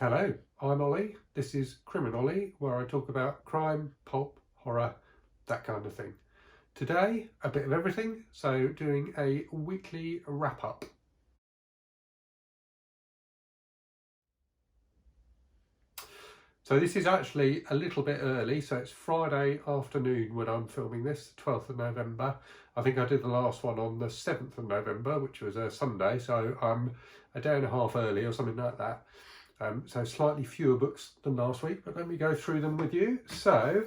Hello, I'm Ollie. This is Criminolly, where I talk about crime, pulp, horror, that kind of thing. Today, a bit of everything, so doing a weekly wrap-up. So this is actually a little bit early, so it's Friday afternoon when I'm filming this, the 12th of November. I think I did the last one on the 7th of November, which was a Sunday, so I'm a day and a half early or something like that. So slightly fewer books than last week, but let me go through them with you. So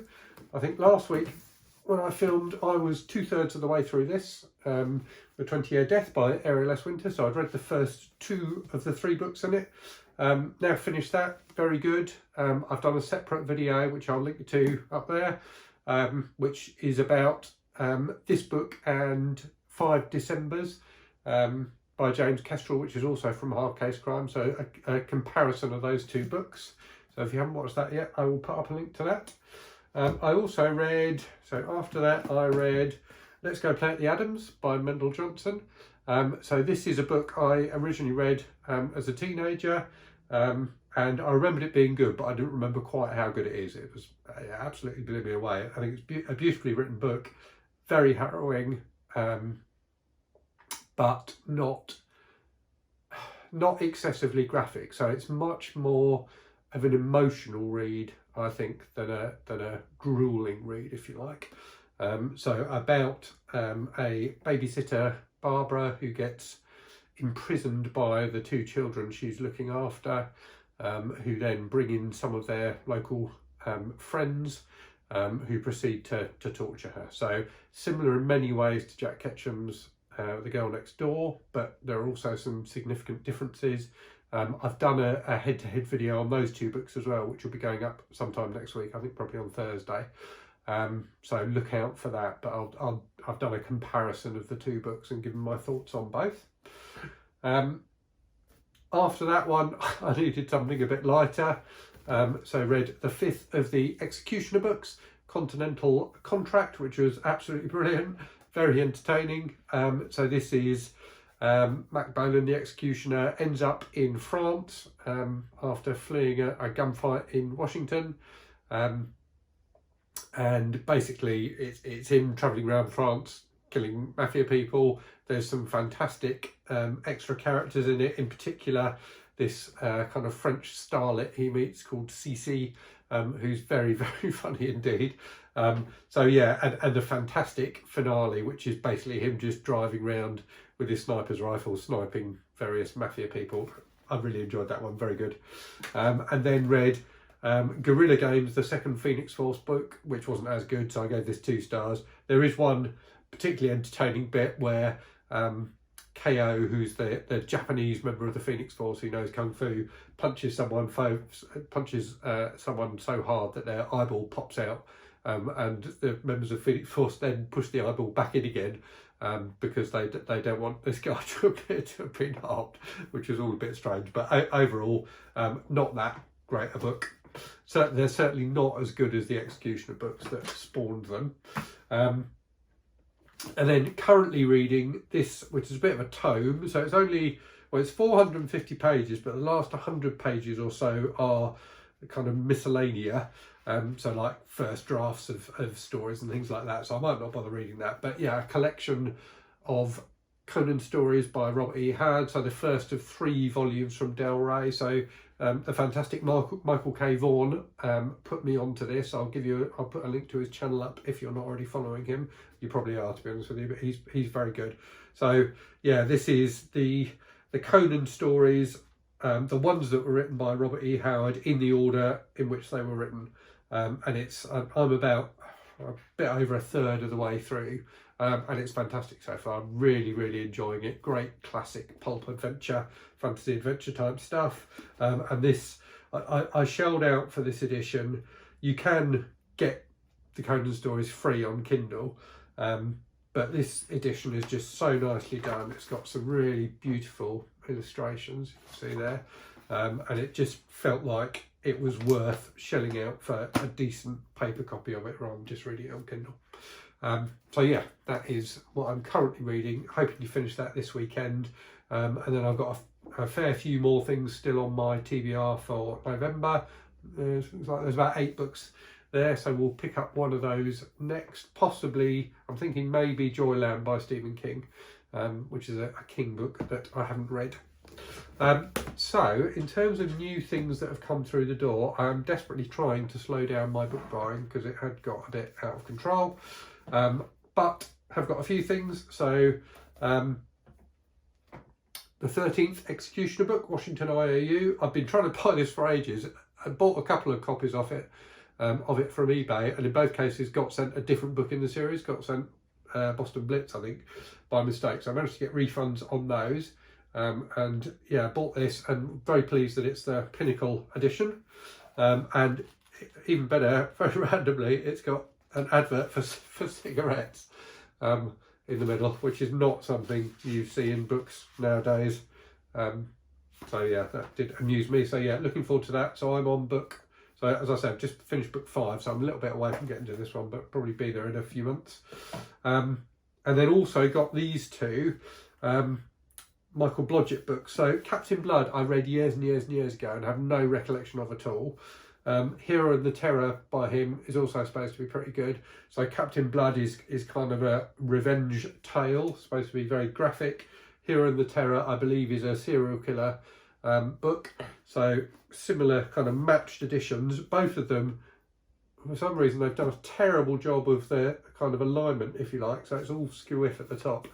I think last week when I filmed, I was 2/3 of the way through this, The 20-Year Death by Ariel S. Winter. So I'd read the first 2 of the 3 books in it. Now finished that, very good. I've done a separate video, which I'll link to up there, which is about this book and 5 Decembers. By James Kestrel, which is also from Hard Case Crime, so a comparison of those 2 books. So if you haven't watched that yet, I will put up a link to that. I also read, so after that I read Let's Go Play at the Adams by Mendel Johnson. So this is a book I originally read as a teenager, and I remembered it being good, but I didn't remember quite how good it is. It was it absolutely blew me away. I think it's a beautifully written book, very harrowing, but not excessively graphic. So it's much more of an emotional read, I think, than a grueling read, if you like. So about a babysitter, Barbara, who gets imprisoned by the 2 children she's looking after, who then bring in some of their local friends, who proceed to torture her. So similar in many ways to Jack Ketchum's The Girl Next Door, but there are also some significant differences. I've done a head-to-head video on those 2 books as well, which will be going up sometime next week, I think probably on Thursday. So look out for that, but I've done a comparison of the 2 books and given my thoughts on both. After that one, I needed something a bit lighter, so I read the 5th of the Executioner books, Continental Contract, which was absolutely brilliant. Very entertaining. So this is Mac Bolan, the executioner, ends up in France after fleeing a gunfight in Washington, and basically it's him travelling around France killing mafia people. There's some fantastic extra characters in it, in particular this kind of French starlet he meets called Cici, who's very, very funny indeed. So yeah, and a fantastic finale, which is basically him just driving around with his sniper's rifle, sniping various mafia people. I really enjoyed that one, very good. And then read Guerrilla Games, the 2nd Phoenix Force book, which wasn't as good, so I gave this 2 stars. There is one particularly entertaining bit where KO, who's the Japanese member of the Phoenix Force who knows Kung Fu, punches someone so hard that their eyeball pops out, and the members of Phoenix Force then push the eyeball back in again, because they don't want this guy to appear to have been harmed, which is all a bit strange. But overall, not that great a book. So they're certainly not as good as the Executioner books that spawned them. And then currently reading this, which is a bit of a tome. So it's only, well, it's 450 pages, but the last 100 pages or so are kind of miscellanea. So like first drafts of stories and things like that. So I might not bother reading that. But yeah, a collection of Conan Stories by Robert E. Howard. So the first of 3 volumes from Del Rey. So the fantastic Michael K. Vaughan put me onto this. I'll put a link to his channel up if you're not already following him. You probably are, to be honest with you, but he's very good. So yeah, this is the Conan Stories, the ones that were written by Robert E. Howard in the order in which they were written, and I'm about a bit over 1/3 of the way through, and it's fantastic so far. I'm really, really enjoying it. Great classic pulp adventure, fantasy adventure type stuff. And this, I shelled out for this edition. You can get the Conan Stories free on Kindle, but this edition is just so nicely done. It's got some really beautiful illustrations, you can see there, and it just felt like it was worth shelling out for a decent paper copy of it rather than just reading it on Kindle. So yeah, that is what I'm currently reading, hoping to finish that this weekend. And then I've got a fair few more things still on my TBR for November. There's about 8 books there, so we'll pick up one of those next. Possibly, I'm thinking maybe Joyland by Stephen King, which is a King book that I haven't read. So in terms of new things that have come through the door, I'm desperately trying to slow down my book buying because it had got a bit out of control, but have got a few things. So the 13th Executioner book, Washington IOU. I've been trying to buy this for ages. I bought a couple of copies of it from eBay, and in both cases got sent a different book in the series. Got sent Boston Blitz, I think, by mistake. So I managed to get refunds on those. And yeah, bought this and very pleased that it's the Pinnacle edition. And even better, very randomly, it's got an advert for cigarettes in the middle, which is not something you see in books nowadays. So yeah, that did amuse me. So yeah, looking forward to that. So I'm on book, so as I said, I've just finished book 5, so I'm a little bit away from getting to this one, but probably be there in a few months. And then also got these two Michael Blodget books. So Captain Blood I read years and years and years ago and have no recollection of at all. Hero and the Terror by him is also supposed to be pretty good. So Captain Blood is kind of a revenge tale, supposed to be very graphic. Hero and the Terror, I believe, is a serial killer book. So similar kind of matched editions. Both of them, for some reason, they've done a terrible job of their kind of alignment, if you like. So it's all skew-if at the top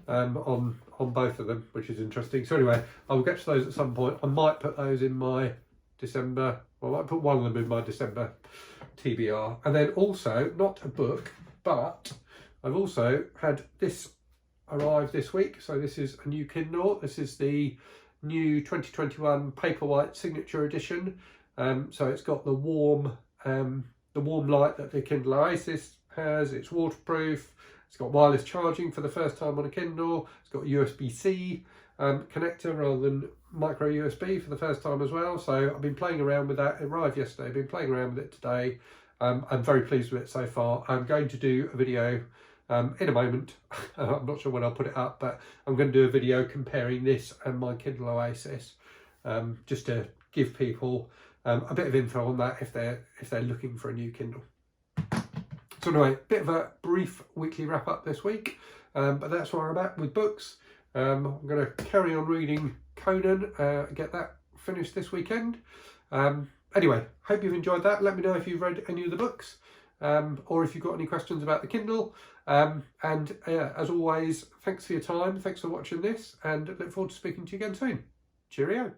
on both of them, which is interesting. So anyway, I will get to those at some point. I might put those in my December, well, I might put one of them in my December TBR. And then also, not a book, but I've also had this arrive this week. So this is a new Kindle. This is the new 2021 Paperwhite signature edition. So it's got the warm light that the Kindle Oasis has. It's waterproof. It's got wireless charging for the first time on a Kindle. It's got a USB-C connector rather than micro USB for the first time as well. So I've been playing around with that. It arrived yesterday. I've been playing around with it today. I'm very pleased with it so far. I'm going to do a video in a moment. I'm not sure when I'll put it up, but I'm going to do a video comparing this and my Kindle Oasis, just to give people a bit of info on that if they're looking for a new Kindle. So anyway, bit of a brief weekly wrap up this week, but that's where I'm at with books. I'm going to carry on reading Conan, get that finished this weekend. Anyway, hope you've enjoyed that. Let me know if you've read any of the books, or if you've got any questions about the Kindle. And as always, thanks for your time, thanks for watching this, and look forward to speaking to you again soon. Cheerio.